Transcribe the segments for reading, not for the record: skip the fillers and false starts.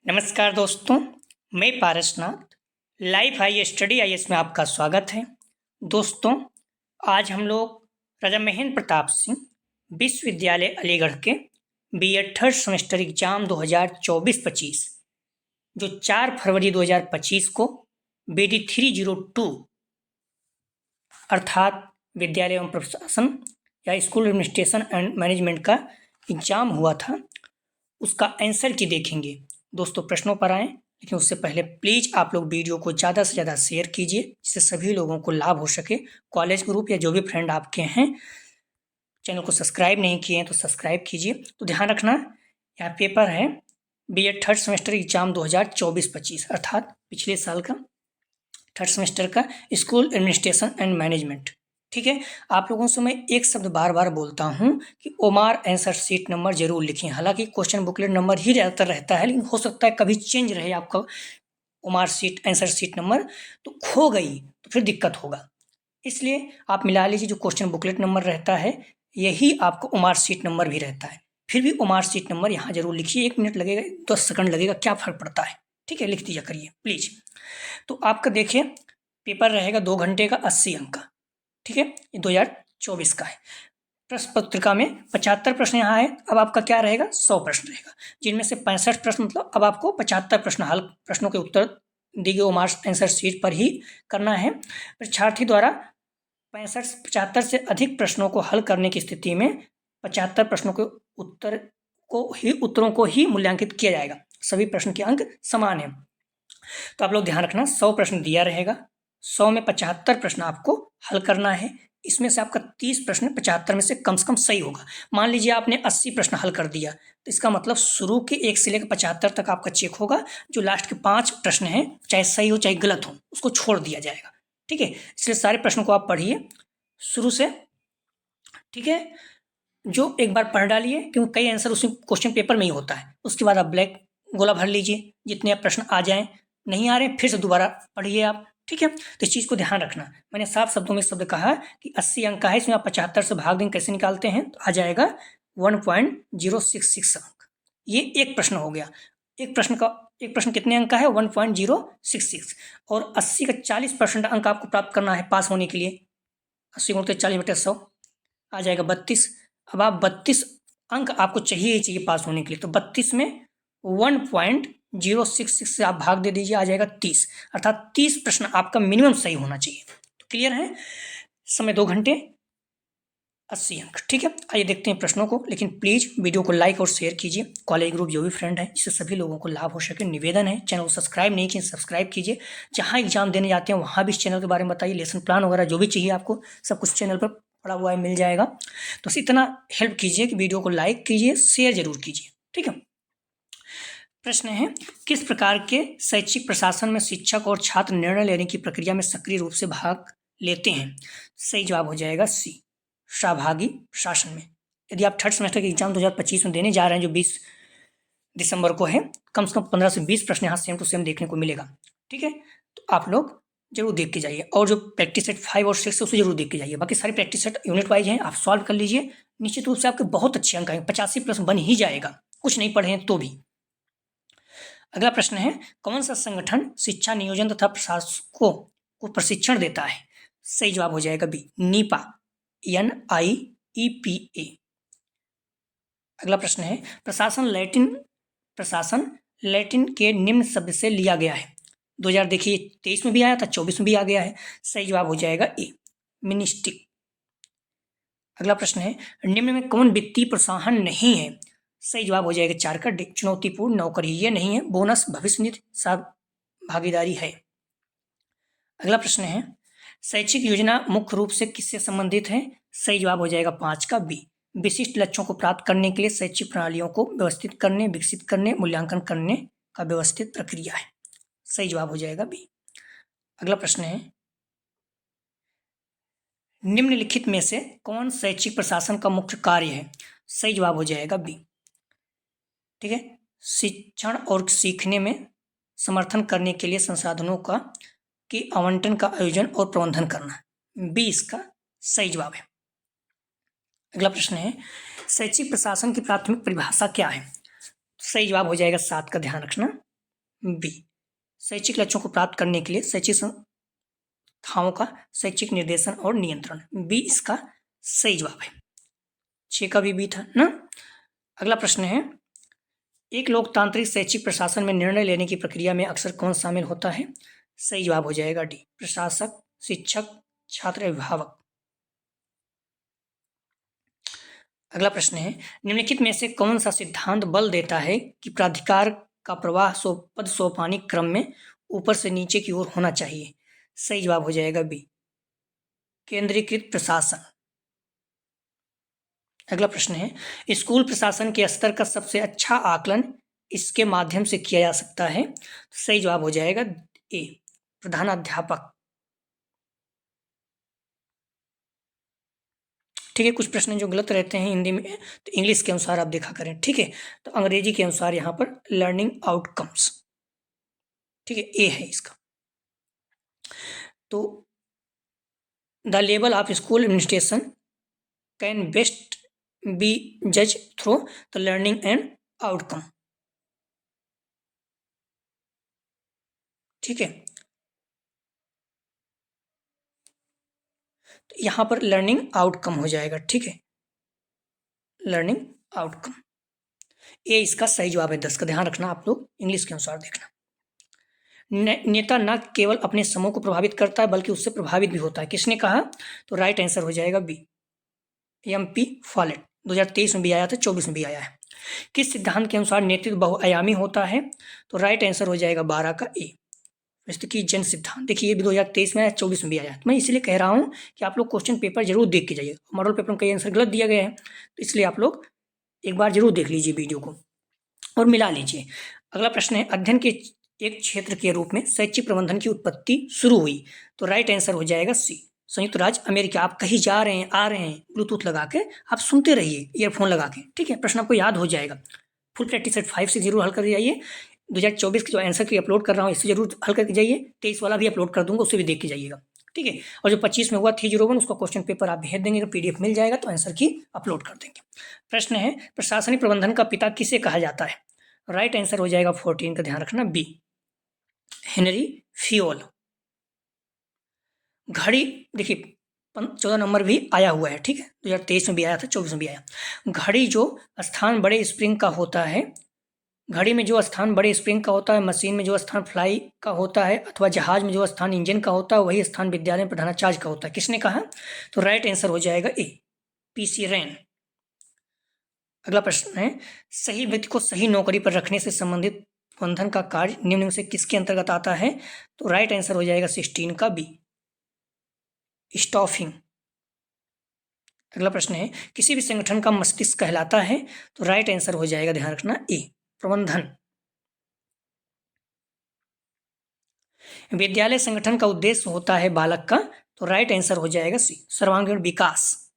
नमस्कार दोस्तों, मैं Parasnath life high study IAS में आपका स्वागत है। दोस्तों, आज हम लोग राजा महेंद्र प्रताप सिंह विश्वविद्यालय अलीगढ़ के बीएड थर्ड सेमेस्टर एग्जाम 2024-25 जो 4 फरवरी 2025 को BD 302 अर्थात विद्यालय एवं प्रशासन या स्कूल एडमिनिस्ट्रेशन एंड मैनेजमेंट का एग्जाम हुआ था, उसका आंसर की देखेंगे। दोस्तों, प्रश्नों पर आएँ, लेकिन उससे पहले प्लीज़ आप लोग वीडियो को ज़्यादा से ज़्यादा शेयर कीजिए, जिससे सभी लोगों को लाभ हो सके। कॉलेज ग्रुप या जो भी फ्रेंड आपके हैं, चैनल को सब्सक्राइब नहीं किए हैं तो सब्सक्राइब कीजिए। तो ध्यान रखना, यहाँ पेपर है बीएड थर्ड सेमेस्टर एग्जाम 2024-25 अर्थात पिछले साल का थर्ड सेमेस्टर का स्कूल एडमिनिस्ट्रेशन एंड मैनेजमेंट। ठीक है, आप लोगों से मैं एक शब्द बार बार बोलता हूँ कि ओमार आंसर शीट नंबर जरूर लिखें। हालांकि क्वेश्चन बुकलेट नंबर ही ज़्यादातर रहता है, लेकिन हो सकता है कभी चेंज रहे आपका OMR sheet answer sheet number, तो खो गई तो फिर दिक्कत होगा। इसलिए आप मिला लीजिए, जो क्वेश्चन बुकलेट नंबर रहता है यही आपको ओमार शीट नंबर भी रहता है। फिर भी ओमार शीट नंबर यहाँ जरूर लिखिए। 1 मिनट लगेगा, 10 सेकंड लगेगा, क्या फर्क पड़ता है। ठीक है, लिख दिया करिए प्लीज। तो आपका देखिए पेपर रहेगा 2 घंटे का, 80 अंक का। ठीक है, ये 2024 का है। प्रश्न पत्रिका में 75 प्रश्न यहाँ है। अब आपका क्या रहेगा, 100 प्रश्न रहेगा, जिनमें से 65 प्रश्न, मतलब अब आपको 75 प्रश्नों के उत्तर दी गई मार्क्स आंसर शीट पर ही करना है। परीक्षार्थी द्वारा 75 से अधिक प्रश्नों को हल करने की स्थिति में 75 प्रश्नों के उत्तरों को ही मूल्यांकित किया जाएगा। सभी प्रश्न के अंक समान है। तो आप लोग ध्यान रखना, 100 प्रश्न दिया रहेगा, 100 में 75 प्रश्न आपको हल करना है। इसमें से आपका 30 प्रश्न 75 में से कम सही होगा। मान लीजिए आपने 80 प्रश्न हल कर दिया, तो इसका मतलब शुरू के 1 से लेकर 75 तक आपका चेक होगा। जो लास्ट के 5 प्रश्न हैं, चाहे सही हो चाहे गलत हो, उसको छोड़ दिया जाएगा। ठीक है, इसलिए सारे प्रश्नों को आप पढ़िए शुरू से। ठीक है, जो एक बार पढ़ डालिए, क्योंकि कई आंसर उसी क्वेश्चन पेपर में ही होता है। उसके बाद आप ब्लैक गोला भर लीजिए, जितने प्रश्न आ जाएं। नहीं आ रहे फिर से दोबारा पढ़िए आप। ठीक है, तो इस चीज़ को ध्यान रखना। मैंने साफ शब्दों में शब्द कहा कि 80 अंक का है, इसमें आप 75 से भाग देंगे, कैसे निकालते हैं, तो आ जाएगा 1.066 अंक। ये एक प्रश्न हो गया। एक प्रश्न कितने अंक का है, 1.066। और 80 का 40% अंक आपको प्राप्त करना है पास होने के लिए। 80 गुणित 40/100 आ जाएगा 32। अब आप 32 अंक आपको चाहिए ही चाहिए पास होने के लिए, तो 32 में 1.066 से आप भाग दे दीजिए, आ जाएगा 30। अर्थात 30 प्रश्न आपका मिनिमम सही होना चाहिए। तो क्लियर है, समय 2 घंटे 80 अंक। ठीक है, आइए देखते हैं प्रश्नों को, लेकिन प्लीज वीडियो को लाइक और शेयर कीजिए। कॉलेज ग्रुप जो भी फ्रेंड है, जिससे सभी लोगों को लाभ हो सके। निवेदन है, चैनल को सब्सक्राइब नहीं किए सब्सक्राइब कीजिए। जहाँ एग्जाम देने जाते हैं वहाँ भी इस चैनल के बारे में बताइए। लेसन प्लान वगैरह जो भी चाहिए आपको, सब कुछ चैनल पर पड़ा हुआ है, मिल जाएगा। तो बस इतना हेल्प कीजिए कि वीडियो को लाइक कीजिए, शेयर जरूर कीजिए। ठीक है, प्रश्न है, किस प्रकार के शैक्षिक प्रशासन में शिक्षक और छात्र निर्णय लेने की प्रक्रिया में सक्रिय रूप से भाग लेते हैं? सही जवाब हो जाएगा सी, सहभागी प्रशासन में। यदि आप थर्ड सेमेस्टर के एग्जाम 2025 में देने जा रहे हैं, जो 20 दिसंबर को है, कम से कम 15 से 20 प्रश्न यहाँ सेम टू सेम देखने को मिलेगा। ठीक है, तो आप लोग जरूर देख के जाइए। और जो प्रैक्टिस सेट 5 और 6 है, उसे जरूर देख के जाइए। बाकी सारी प्रैक्टिस सेट यूनिट वाइज हैं, आप सॉल्व कर लीजिए। निश्चित रूप से आपके बहुत अच्छे अंक आएंगे, 85+ बन ही जाएगा, कुछ नहीं पढ़े हैं तो भी। अगला प्रश्न है, कौन सा संगठन शिक्षा नियोजन तथा प्रशासकों को प्रशिक्षण देता है? सही जवाब हो जाएगा बी, नीपा, NIEPA। अगला प्रश्न है, प्रशासन लैटिन के निम्न शब्द से लिया गया है। 2000 देखिए 23 में भी आया था, 24 में भी आ गया है। सही जवाब हो जाएगा ए, मिनिस्टिक। अगला प्रश्न है, निम्न में कौन वित्तीय प्रोत्साहन नहीं है? सही जवाब हो जाएगा 4 का डी, चुनौतीपूर्ण नौकरी ये नहीं है। बोनस, भविष्य निधि, भागीदारी है। अगला प्रश्न है, शैक्षिक योजना मुख्य रूप से किससे संबंधित है? सही जवाब हो जाएगा 5 का बी, विशिष्ट लक्ष्यों को प्राप्त करने के लिए शैक्षिक प्रणालियों को व्यवस्थित करने, विकसित करने, मूल्यांकन करने का व्यवस्थित प्रक्रिया है। सही जवाब हो जाएगा बी। अगला प्रश्न है, निम्नलिखित में से कौन शैक्षिक प्रशासन का मुख्य कार्य है? सही जवाब हो जाएगा बी। ठीक है, शिक्षण और सीखने में समर्थन करने के लिए संसाधनों का के आवंटन का आयोजन और प्रबंधन करना, बी इसका सही जवाब है। अगला प्रश्न है, शैक्षिक प्रशासन की प्राथमिक परिभाषा क्या है? सही जवाब हो जाएगा 7 का, ध्यान रखना। बी। शैक्षिक लक्ष्यों को प्राप्त करने के लिए शैक्षिक संस्थाओं का शैक्षिक निर्देशन और नियंत्रण, बी इसका सही जवाब है। 6 का भी बी था ना। अगला प्रश्न है, एक लोकतांत्रिक शैक्षिक प्रशासन में निर्णय लेने की प्रक्रिया में अक्सर कौन शामिल होता है? सही जवाब हो जाएगा डी, प्रशासक, शिक्षक, छात्र, अभिभावक। अगला प्रश्न है, निम्नलिखित में से कौन सा सिद्धांत बल देता है कि प्राधिकार का प्रवाह पद सोपानिक क्रम में ऊपर से नीचे की ओर होना चाहिए? सही जवाब हो जाएगा बी, केंद्रीकृत प्रशासन। अगला प्रश्न है, स्कूल प्रशासन के स्तर का सबसे अच्छा आकलन इसके माध्यम से किया जा सकता है? सही जवाब हो जाएगा ए, प्रधानाध्यापक। ठीक है, कुछ प्रश्न जो गलत रहते हैं हिंदी में तो इंग्लिश के अनुसार आप देखा करें। ठीक है, तो अंग्रेजी के अनुसार यहाँ पर लर्निंग आउटकम्स। ठीक है, ए है इसका। तो the level of school administration can best be जज through the learning and outcome. ठीक है, तो यहाँ पर लर्निंग आउटकम हो जाएगा। ठीक है, लर्निंग आउटकम ये इसका सही जवाब है। 10 का ध्यान रखना आप लोग, इंग्लिश के अनुसार देखना। नेता न केवल अपने समूह को प्रभावित करता है बल्कि उससे प्रभावित भी होता है, किसने कहा? तो राइट आंसर हो जाएगा बी, MP फॉलेट। 2023 में भी आया था, 24 में भी आया है। किस सिद्धांत के अनुसार नेतृत्व बहुआयामी होता है? तो राइट आंसर हो जाएगा 12 का ए, की जन सिद्धांत। देखिए ये भी 2023 में आया, 24 में भी आया। तो मैं इसलिए कह रहा हूँ कि आप लोग क्वेश्चन पेपर जरूर देख के जाइए। मॉडल पेपर में कई आंसर गलत दिया गया है, तो इसलिए आप लोग एक बार जरूर देख लीजिए वीडियो को और मिला लीजिए। अगला प्रश्न है, अध्ययन के एक क्षेत्र के रूप में शैक्षिक प्रबंधन की उत्पत्ति शुरू हुई? तो राइट आंसर हो जाएगा सी, संयुक्त राज्य अमेरिका। आप कहीं जा रहे हैं, आ रहे हैं, ब्लूटूथ लगा के आप सुनते रहिए, ईयरफोन लगा के। ठीक है, प्रश्न आपको याद हो जाएगा। फुल प्रैक्टिस सेट 5 से जरूर हल कर जाइए। 2024 के जो आंसर की अपलोड कर रहा हूँ इससे जरूर हल करके जाइए। 23 वाला भी अपलोड कर दूंगा, उससे भी देख के जाइएगा। ठीक है, और जो 25 में हुआ 301 उसका क्वेश्चन पेपर आप भेज देंगे, PDF मिल जाएगा तो आंसर की अपलोड कर देंगे। प्रश्न है, प्रशासनिक प्रबंधन का पिता किसे कहा जाता है? राइट आंसर हो जाएगा 14 का ध्यान रखना, बी, हेनरी फियोल। घड़ी देखिए 14 नंबर भी आया हुआ है। ठीक है, 2023 में भी आया था, 24 में भी आया। घड़ी जो स्थान बड़े स्प्रिंग का होता है, घड़ी में जो स्थान बड़े स्प्रिंग का होता है, मशीन में जो स्थान फ्लाई का होता है, अथवा जहाज में जो स्थान इंजन का होता है, वही स्थान विद्यालय में प्रधानाचार्य का होता है, किसने कहा? तो राइट आंसर हो जाएगा ए, PC रेन। अगला प्रश्न है, सही व्यक्ति को सही नौकरी पर रखने से संबंधित प्रबंधन का कार्य निम्न में से किसके अंतर्गत आता है? तो राइट आंसर हो जाएगा 16 का बी, स्टॉफिंग। अगला प्रश्न है, किसी भी संगठन का मस्तिष्क कहलाता है? तो राइट आंसर हो जाएगा, ध्यान रखना, ए, प्रबंधन। विद्यालय संगठन का उद्देश्य होता है बालक का? तो राइट आंसर हो जाएगा सी, सर्वांगीण विकास।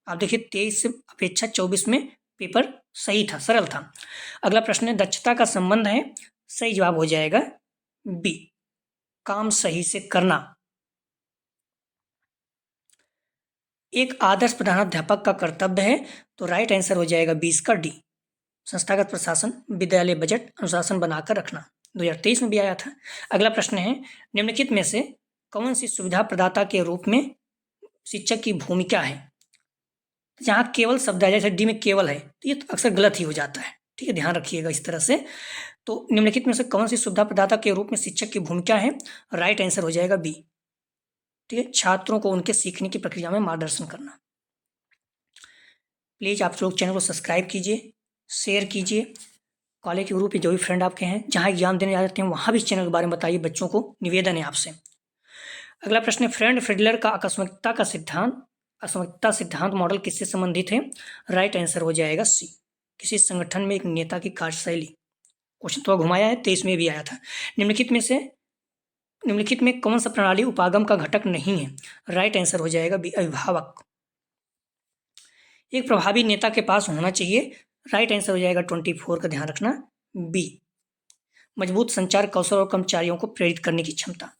आप देखिए 23 से अपेक्षा 24 में पेपर सही था, सरल था। अगला प्रश्न है, दक्षता का संबंध है? सही जवाब हो जाएगा बी, काम सही से करना। एक आदर्श प्रधानाध्यापक का कर्तव्य है? तो राइट आंसर हो जाएगा 20 का डी, संस्थागत प्रशासन, विद्यालय बजट, अनुशासन बनाकर रखना। 2023 में भी आया था। अगला प्रश्न है, निम्नलिखित में से कौन सी सुविधा प्रदाता के रूप में शिक्षक की भूमिका है? जहाँ केवल शब्द आ जाए, जैसे डी में केवल है तो ये अक्सर गलत ही हो जाता है। ठीक है, ध्यान रखिएगा इस तरह से। तो निम्नलिखित में से कौन सी सुविधा प्रदाता के रूप में शिक्षक की भूमिका है? राइट आंसर हो जाएगा बी, ठीक है, छात्रों को उनके सीखने की प्रक्रिया में मार्गदर्शन करना। प्लीज़ आप लोग चैनल को सब्सक्राइब कीजिए, शेयर कीजिए, कॉलेज के ग्रुप पे जो भी फ्रेंड आपके हैं जहाँ एग्जाम देने जाते हैं वहाँ भी इस चैनल के बारे में बताइए, बच्चों को निवेदन है आपसे। अगला प्रश्न है, फ्रेंड फ्रिडलर का आकस्मिकता सिद्धांत मॉडल किससे संबंधित है? राइट आंसर हो जाएगा सी, किसी संगठन में एक नेता की कार्यशैली। क्वेश्चन तो घुमाया है, 23 में भी आया था। निम्नलिखित में कौन सा प्रणाली उपागम का घटक नहीं है? राइट आंसर हो जाएगा बी, अभिभावक। एक प्रभावी नेता के पास होना चाहिए? राइट आंसर हो जाएगा 24 का ध्यान रखना, बी, मजबूत संचार कौशल और कर्मचारियों को प्रेरित करने की क्षमता।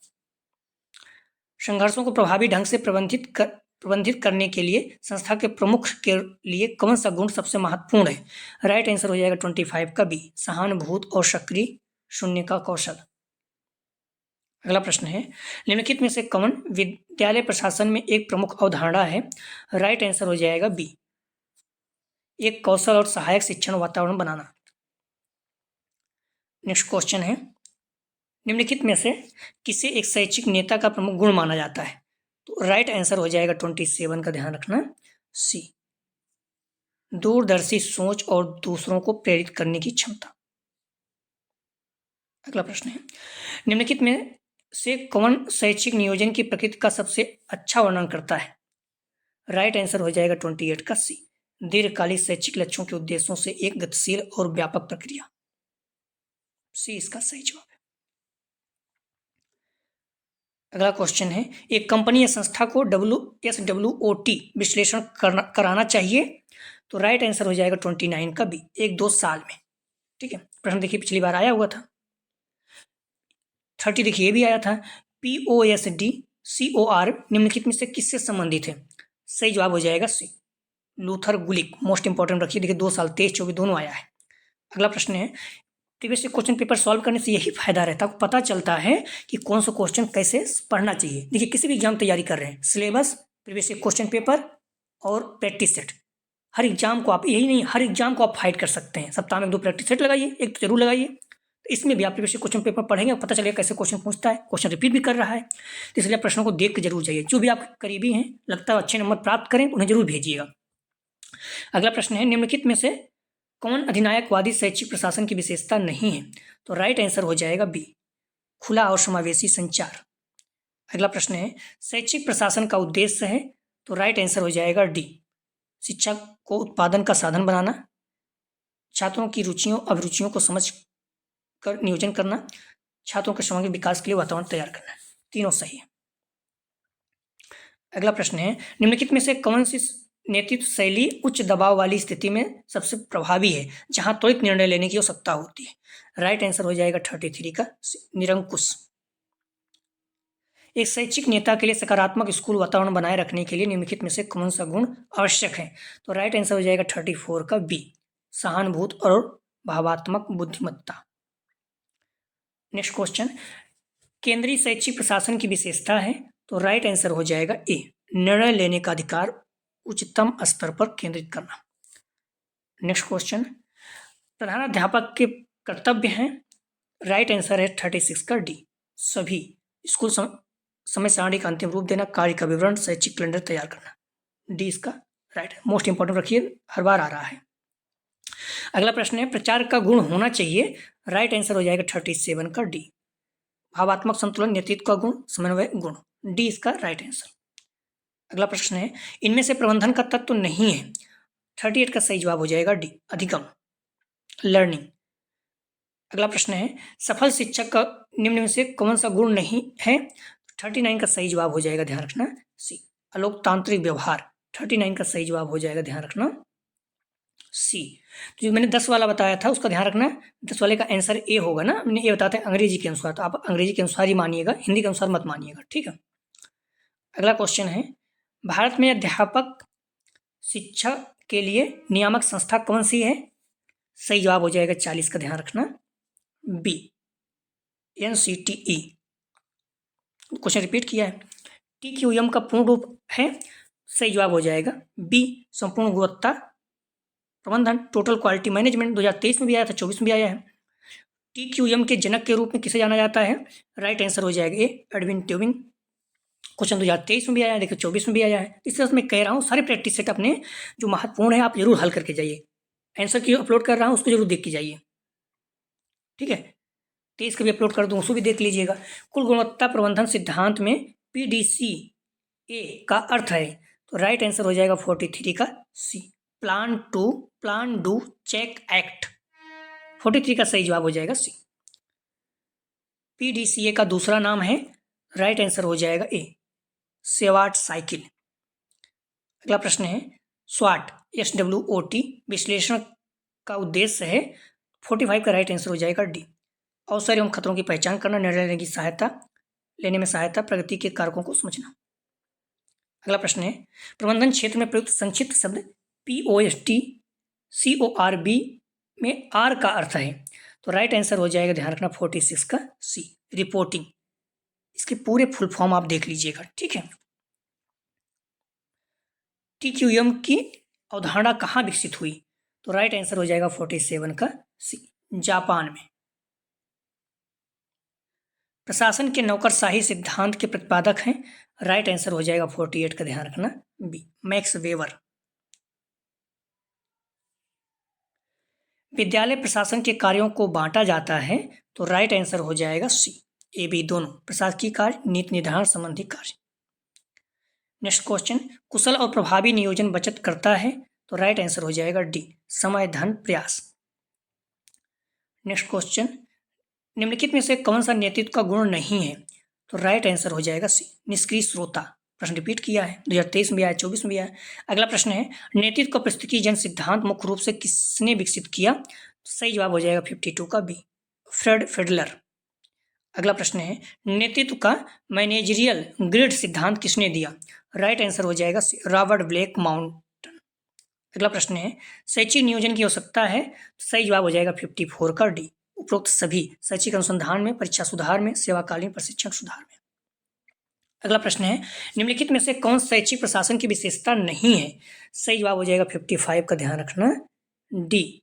संघर्षों को प्रभावी ढंग से प्रबंधित करने के लिए संस्था के प्रमुख के लिए कौन सा गुण सबसे महत्वपूर्ण है? राइट आंसर हो जाएगा 25 का बी, सहानुभूति और सक्रिय शून्य का कौशल। अगला प्रश्न है, निम्नलिखित में से कौन विद्यालय प्रशासन में एक प्रमुख अवधारणा है? राइट आंसर हो जाएगा बी, एक कौशल और सहायक शिक्षण वातावरण बनाना। नेक्स्ट क्वेश्चन है, निम्नलिखित में से किसे एक शैक्षिक नेता का प्रमुख गुण माना जाता है? तो राइट आंसर हो जाएगा 27 का ध्यान रखना, सी, दूरदर्शी सोच और दूसरों को प्रेरित करने की क्षमता। अगला प्रश्न है, निम्नलिखित में से कौन शैक्षिक नियोजन की प्रकृति का सबसे अच्छा वर्णन करता है? राइट आंसर हो जाएगा 28 का सी, दीर्घकालिक शैक्षिक लक्ष्यों के उद्देश्यों से एक गतिशील और व्यापक प्रक्रिया। सी इसका सही जवाब है। अगला क्वेश्चन है, एक कंपनी या संस्था को SWOT विश्लेषण कराना चाहिए? तो राइट आंसर हो जाएगा 29 का बी, 1-2 साल में। ठीक है, प्रश्न देखिए पिछली बार आया हुआ था। 30 देखिए ये भी आया था, POSD COR निम्नलिखित में से किससे संबंधित है? सही जवाब हो जाएगा सी, लूथर गुलिक। मोस्ट इंपॉर्टेंट रखिए, देखिए 2 साल 23-24 दोनों आया है। अगला प्रश्न है, प्रीवियस क्वेश्चन पेपर सॉल्व करने से यही फायदा रहता है, आपको पता चलता है कि कौन सा क्वेश्चन कैसे पढ़ना चाहिए। देखिए किसी भी एग्जाम तैयारी कर रहे हैं, सिलेबस, प्रीवियस क्वेश्चन पेपर और प्रैक्टिस सेट, हर एग्जाम को आप, यही नहीं हर एग्जाम को आप फाइट कर सकते हैं। सप्ताह में 2 प्रैक्टिस सेट लगाइए, एक तो जरूर लगाइए। तो इसमें भी आप प्रीवियस क्वेश्चन पेपर पढ़ेंगे, पता चलेगा कैसे क्वेश्चन पूछता है, क्वेश्चन रिपीट भी कर रहा है। तो इसलिए प्रश्नों को देख के जरूर जाइए। जो भी आप करीबी हैं, लगता है अच्छे नंबर प्राप्त करें, उन्हें जरूर भेजिएगा। अगला प्रश्न है, निम्नलिखित में से कौन अधिनायकवादी शैक्षिक प्रशासन की विशेषता नहीं है? तो राइट आंसर हो जाएगा बी, खुला और समावेशी संचार। अगला प्रश्न है, शैक्षिक प्रशासन का उद्देश्य है? तो राइट आंसर हो जाएगा डी, शिक्षा को उत्पादन का साधन बनाना, छात्रों की रुचियों अभिरुचियों को समझ कर नियोजन करना, छात्रों के सर्वांगीण विकास के लिए वातावरण तैयार करना। तीनों सही है। अगला प्रश्न है, निम्नलिखित में से कौन सी नेतृत्व शैली उच्च दबाव वाली स्थिति में सबसे प्रभावी है, जहां त्वरित निर्णय लेने की आवश्यकता होती है? राइट आंसर हो जाएगा 33 का निरंकुश। एक शैक्षिक नेता के लिए सकारात्मक स्कूल वातावरण बनाए रखने के लिए निम्नलिखित में से कौन सा गुण आवश्यक है? तो राइट आंसर हो जाएगा 34 का बी, सहानुभूति और भावात्मक बुद्धिमत्ता। नेक्स्ट क्वेश्चन, केंद्रीय शैक्षिक प्रशासन की विशेषता है? तो राइट आंसर हो जाएगा ए, निर्णय लेने का अधिकार उच्चतम स्तर पर केंद्रित करना। नेक्स्ट क्वेश्चन, प्रधानाध्यापक के कर्तव्य हैं? राइट आंसर है 36 का डी, सभी स्कूल समय सारणी का अंतिम रूप देना, कार्य का विवरण, शैक्षिक कैलेंडर तैयार करना। डी इसका राइट है। मोस्ट इंपॉर्टेंट रखिए, हर बार आ रहा है। अगला प्रश्न है, प्रचार का गुण होना चाहिए? राइट आंसर हो जाएगा 37 का डी, भावात्मक संतुलन, नेतृत्व का गुण, समन्वय गुण। डी इसका राइट आंसर। अगला प्रश्न है, इनमें से प्रबंधन का तत्व नहीं है? 38 का सही जवाब हो जाएगा डी, अधिगम, लर्निंग। अगला प्रश्न है, सफल शिक्षक का निम्न में से कौन सा गुण नहीं है? 39 का सही जवाब हो जाएगा, ध्यान रखना, सी, अलोकतांत्रिक व्यवहार। 39 का सही जवाब हो जाएगा, ध्यान रखना, सी। तो जो मैंने 10 वाला बताया था उसका ध्यान रखना, 10 वाले का आंसर ए होगा ना। मैंने ये बताते हैं अंग्रेजी के अनुसार, तो आप अंग्रेजी के अनुसार ही मानिएगा, हिंदी के अनुसार मत मानिएगा, ठीक है। अगला क्वेश्चन है, भारत में अध्यापक शिक्षा के लिए नियामक संस्था कौन सी है? सही जवाब हो जाएगा 40 का, ध्यान रखना, बी, NCTE। क्वेश्चन रिपीट किया है। TQM का पूर्ण रूप है? सही जवाब हो जाएगा बी, संपूर्ण गुणवत्ता प्रबंधन, टोटल क्वालिटी मैनेजमेंट। 2023 में भी आया था, 24 में भी आया है। TQM के जनक के रूप में किसे जाना जाता है? राइट आंसर हो जाएगा ए, एडविन ट्यूबिंग। क्वेश्चन 2023 में भी आया है, देखिए 24 में भी आया है। इस तरह से मैं कह रहा हूँ, सारे प्रैक्टिस सेट अपने जो महत्वपूर्ण है आप जरूर हल करके जाइए। आंसर की अपलोड कर रहा हूँ उसको जरूर देख के जाइए, ठीक है। 23 का भी अपलोड कर दूँ, उसको भी देख लीजिएगा। कुल गुणवत्ता प्रबंधन सिद्धांत में PDCA का अर्थ है? तो राइट आंसर हो जाएगा 43 का सी, प्लान डू चेक एक्ट। 43 का सही जवाब हो जाएगा सी। PDCA का दूसरा नाम है? राइट आंसर हो जाएगा ए, सेवाट साइकिल। अगला प्रश्न है, स्वाट SWOT विश्लेषण का उद्देश्य है? 45 का राइट आंसर हो जाएगा डी, अवसर एवं खतरों की पहचान करना, निर्णय लेने में सहायता, प्रगति के कारकों को समझना। अगला प्रश्न है, प्रबंधन क्षेत्र में प्रयुक्त संक्षिप्त शब्द POST CORB में आर का अर्थ है? तो राइट आंसर हो जाएगा, ध्यान रखना, 46 का सी, रिपोर्टिंग। इसके पूरे फुल फॉर्म आप देख लीजिएगा, ठीक है। टीक्यूएम की अवधारणा कहाँ विकसित हुई? तो राइट आंसर हो जाएगा 47 का सी, जापान में। प्रशासन के नौकरशाही सिद्धांत के प्रतिपादक हैं? राइट आंसर हो जाएगा 48 का, ध्यान रखना, बी, मैक्स वेबर। विद्यालय प्रशासन के कार्यों को बांटा जाता है? तो राइट आंसर हो जाएगा सी, ए बी दोनों, प्रशासकीय कार्य, नीति निर्धारण संबंधी कार्य। नेक्स्ट क्वेश्चन, कुशल और प्रभावी नियोजन बचत करता है? तो राइट आंसर हो जाएगा डी, समय धन प्रयास। नेक्स्ट क्वेश्चन, निम्नलिखित में से कौन सा नेतृत्व का गुण नहीं है? तो राइट आंसर हो जाएगा सी, निष्क्रिय श्रोता। प्रश्न रिपीट किया है, 2023 में भी आया, 24 में भी आया। अगला प्रश्न है, नेतृत्व का प्रस्तुति जन सिद्धांत मुख्य रूप से किसने विकसित किया? तो सही जवाब हो जाएगा 52 का बी, फ्रेड फिडलर। अगला प्रश्न है, नेतृत्व का मैनेजरियल ग्रिड सिद्धांत किसने दिया? राइट आंसर हो जाएगा सी, रॉबर्ट ब्लैक माउंटन। अगला प्रश्न है, शैक्षिक नियोजन की आवश्यकता है? तो सही जवाब हो जाएगा 54 का डी, उपरोक्त सभी, शैक्षिक अनुसंधान में, परीक्षा सुधार में, सेवाकालीन प्रशिक्षण सुधार में। अगला प्रश्न है, निम्नलिखित में से कौन शैक्षिक प्रशासन की विशेषता नहीं है? सही जवाब हो जाएगा 55 का, ध्यान रखना, डी,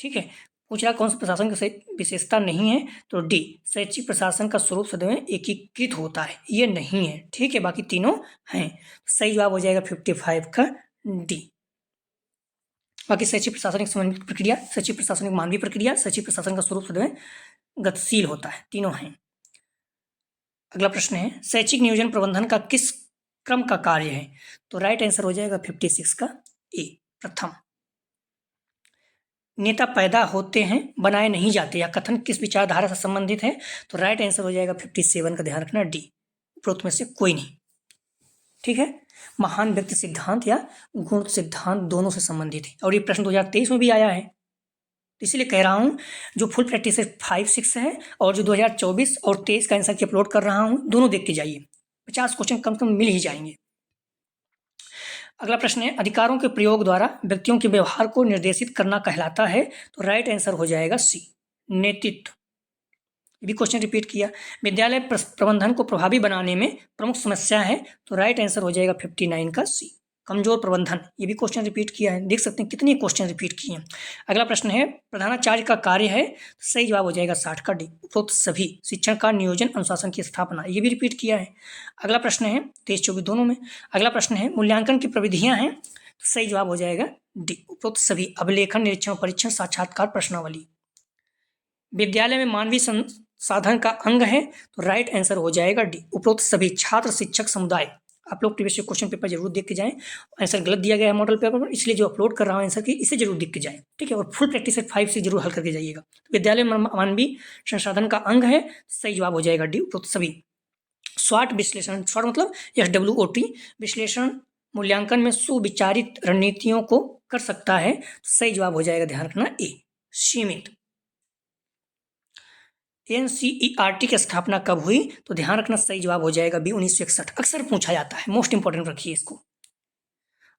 ठीक है। पूछ रहा कौन सा प्रशासन की विशेषता नहीं है? तो डी, शैक्षिक प्रशासन का स्वरूप सदैव एकीकृत होता है, ये नहीं है, ठीक है, बाकी तीनों हैं। सही जवाब हो जाएगा 55 का डी। बाकी शैक्षिक प्रशासनिक समन्वित प्रक्रिया, शैक्षिक प्रशासनिक मानवीय प्रक्रिया, शैक्षिक प्रशासन का स्वरूप सदैव गतिशील होता है, तीनों हैं। अगला प्रश्न है, शैक्षिक नियोजन प्रबंधन का किस क्रम का कार्य है? तो राइट आंसर हो जाएगा 56 का ए, प्रथम। नेता पैदा होते हैं, बनाए नहीं जाते, या कथन किस विचारधारा से संबंधित है? तो राइट आंसर हो जाएगा 57 का, ध्यान रखना, डी, उपरोक्त में से कोई नहीं, ठीक है। महान व्यक्ति सिद्धांत या गुण सिद्धांत दोनों से संबंधित है, और ये प्रश्न 2023 में भी आया है, इसलिए कह रहा हूँ जो फुल प्रैक्टिस 5-6 है और जो 2024 और 23 का आंसर की अपलोड कर रहा हूँ, दोनों देख के जाइए, 50 क्वेश्चन कम से कम मिल ही जाएंगे। अगला प्रश्न है, अधिकारों के प्रयोग द्वारा व्यक्तियों के व्यवहार को निर्देशित करना कहलाता है? तो राइट आंसर हो जाएगा सी, नेतृत्व। ये भी क्वेश्चन रिपीट किया, विद्यालय प्रबंधन को प्रभावी बनाने में प्रमुख समस्या है? तो राइट आंसर हो जाएगा 59 का सी, कमजोर प्रबंधन। ये भी क्वेश्चन रिपीट किया है, देख सकते हैं कितने क्वेश्चन रिपीट किए हैं। अगला प्रश्न है, प्रधानाचार्य का कार्य है? सही जवाब हो जाएगा 60 का डी, उपरोक्त सभी, शिक्षण का नियोजन, अनुशासन की स्थापना, ये भी रिपीट किया है। अगला प्रश्न है 23-24 दोनों में। अगला प्रश्न है, मूल्यांकन की प्रविधियां हैं? तो सही जवाब हो जाएगा डी, उपरोक्त सभी, अभिलेखन, निरीक्षण, परीक्षण, साक्षात्कार, प्रश्नावली। विद्यालय में मानवीय संसाधन का अंग है? तो राइट आंसर हो जाएगा डी, उपरोक्त सभी, छात्र, शिक्षक, समुदाय। आप लोग प्रीवियस क्वेश्चन पेपर जरूर देख के जाएं, आंसर गलत दिया गया है मॉडल पेपर पर, इसलिए जो अपलोड कर रहा हूं आंसर की, इसे जरूर देख के जाएं, ठीक है, और फुल प्रैक्टिस सेट 5 से जरूर हल करके जाइएगा। विद्यालय में मानवीय संसाधन का अंग है? सही जवाब हो जाएगा डी, उपरोक्त सभी। स्वाट विश्लेषण, स्वाट मतलब SWOT, विश्लेषण मूल्यांकन में सुविचारित रणनीतियों को कर सकता है? सही जवाब हो जाएगा, ध्यान रखना, ए, सीमित। NCERT की स्थापना कब हुई? तो ध्यान रखना, सही जवाब हो जाएगा बी, 1961। अक्सर पूछा जाता है, मोस्ट इंपोर्टेंट रखिए इसको।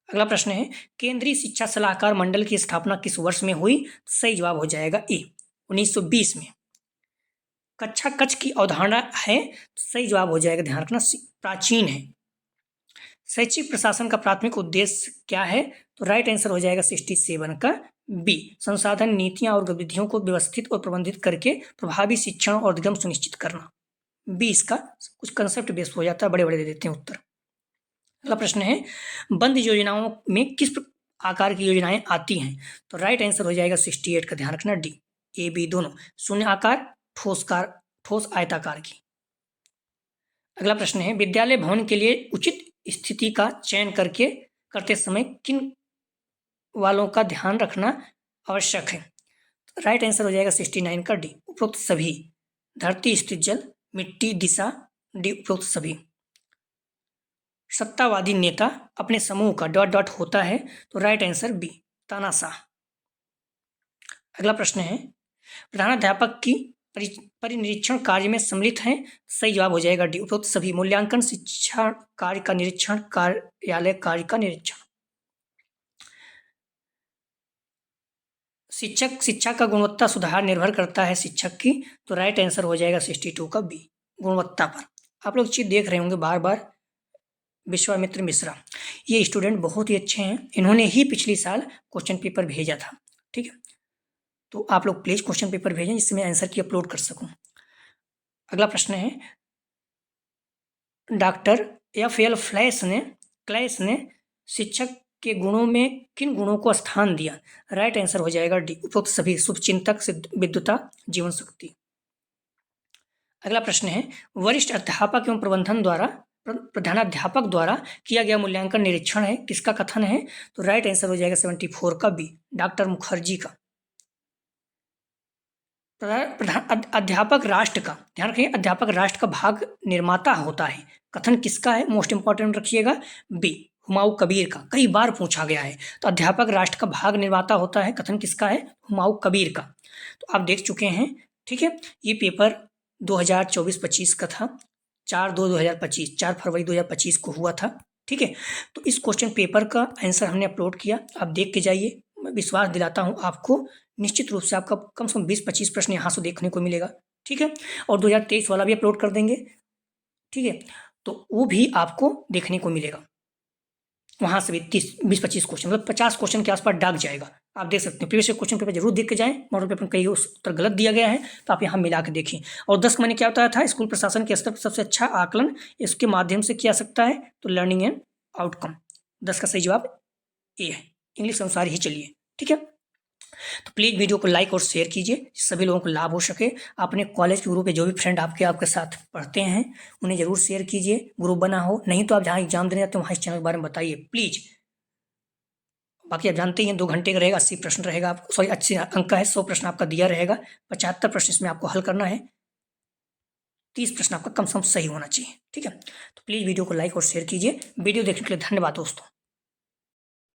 अगला प्रश्न है, केंद्रीय शिक्षा सलाहकार मंडल की स्थापना किस वर्ष में हुई? सही जवाब हो जाएगा ए, 1920 में। कक्षा कक्ष की अवधारणा है? सही जवाब हो जाएगा, ध्यान रखना, सी, प्राचीन है। शैक्षिक प्रशासन का प्राथमिक उद्देश्य क्या है? तो राइट आंसर हो जाएगा 67 का बी, संसाधन, नीतियां और गतिविधियों को व्यवस्थित और प्रबंधित करके प्रभावी शिक्षण और उद्गम सुनिश्चित करना। बी इसका कुछ कंसेप्ट बेस्ड हो जाता है, बड़े बड़े दे देते हैं उत्तर। अगला प्रश्न है, बंद योजनाओं में किस आकार की योजनाएं आती हैं? तो राइट आंसर हो जाएगा 68 का, ध्यान रखना, डी, ए बी दोनों, शून्य आकार, ठोस आयताकार की। अगला प्रश्न है, विद्यालय भवन के लिए उचित स्थिति का चयन करते समय किन वालों का ध्यान रखना आवश्यक है? राइट आंसर हो जाएगा 69 का डी, उपरोक्त सभी, धरती, स्थित जल, मिट्टी, दिशा, डी, उपरोक्त सभी। सत्तावादी नेता अपने समूह का ... होता है? तो राइट आंसर बी, तानाशाह। अगला प्रश्न है, प्रधानाध्यापक की परिनिरीक्षण कार्य में सम्मिलित हैं? सही जवाब हो जाएगा डी, उपरोक्त सभी, मूल्यांकन, शिक्षा कार्य का निरीक्षण, कार्यालय कार्य का निरीक्षण। शिक्षा का गुणवत्ता सुधार निर्भर करता है शिक्षक की, तो राइट आंसर हो जाएगा 62 का बी, गुणवत्ता पर। आप लोग चीज़ देख रहे होंगे बार बार, विश्वामित्र मिश्रा, ये स्टूडेंट बहुत ही अच्छे हैं, इन्होंने ही पिछली साल क्वेश्चन पेपर भेजा था। ठीक है, तो आप लोग प्लीज़ क्वेश्चन पेपर भेजें जिससे मैं आंसर की अपलोड कर सकूं। अगला प्रश्न है, डॉक्टर F.L. क्लैश ने शिक्षक के गुणों में किन गुणों को स्थान दिया? राइट आंसर हो जाएगा डी, उपरोक्त सभी, शुभचिंतक, विद्वता, जीवन शक्ति। अगला प्रश्न है, वरिष्ठ अध्यापक एवं प्रधानाध्यापक द्वारा किया गया मूल्यांकन निरीक्षण है, किसका कथन है? तो राइट आंसर हो जाएगा 74 का बी, डॉक्टर मुखर्जी का। अध्यापक राष्ट्र का, ध्यान रखिए, अध्यापक राष्ट्र का भाग निर्माता होता है, कथन किसका है? मोस्ट इंपॉर्टेंट रखिएगा, बी, हुमायूं कबीर का, कई बार पूछा गया है। तो अध्यापक राष्ट्र का भाग निर्माता होता है, कथन किसका है? हुमायूं कबीर का। तो आप देख चुके हैं, ठीक है, ये पेपर 2024-25 का था, 4/2/2025, 4 फरवरी 2025 को हुआ था। ठीक है, तो इस क्वेश्चन पेपर का आंसर हमने अपलोड किया, आप देख के जाइए, मैं विश्वास दिलाता हूँ आपको, निश्चित रूप से आपका कम से कम 20-25 प्रश्न यहाँ से देखने को मिलेगा। ठीक है, और 2023 वाला भी अपलोड कर देंगे। ठीक है, तो वो भी आपको देखने को मिलेगा, वहाँ से भी 20-25 क्वेश्चन, मतलब 50 क्वेश्चन के आसपास डाक जाएगा। आप देख सकते हैं, प्रीवियस क्वेश्चन पेपर जरूर देख के जाएं, मॉडल पेपर में कहीं उत्तर गलत दिया गया है तो आप यहाँ मिला के देखिए। और 10 का मैंने क्या बताया था, स्कूल प्रशासन के स्तर पर सबसे अच्छा आकलन इसके माध्यम से किया सकता है, तो लर्निंग एंड आउटकम। 10 का सही जवाब ए है, इंग्लिश के अनुसार ही चलिए। ठीक है, तो प्लीज़ वीडियो को लाइक और शेयर कीजिए, सभी लोगों को लाभ हो सके। अपने कॉलेज के ग्रुप में जो भी फ्रेंड आपके साथ पढ़ते हैं उन्हें जरूर शेयर कीजिए, ग्रुप बना हो, नहीं तो आप जहाँ एग्जाम देने जाते हैं वहाँ इस चैनल के बारे में बताइए प्लीज़। बाकी आप जानते ही हैं 2 घंटे का रहेगा, 80 प्रश्न रहेगा, सॉरी 80 अंक का है, 100 प्रश्न आपका दिया रहेगा, 75 प्रश्न इसमें आपको हल करना है, 30 प्रश्न आपका कम से कम सही होना चाहिए। ठीक है, तो प्लीज़ वीडियो को लाइक और शेयर कीजिए। वीडियो देखने के लिए धन्यवाद दोस्तों।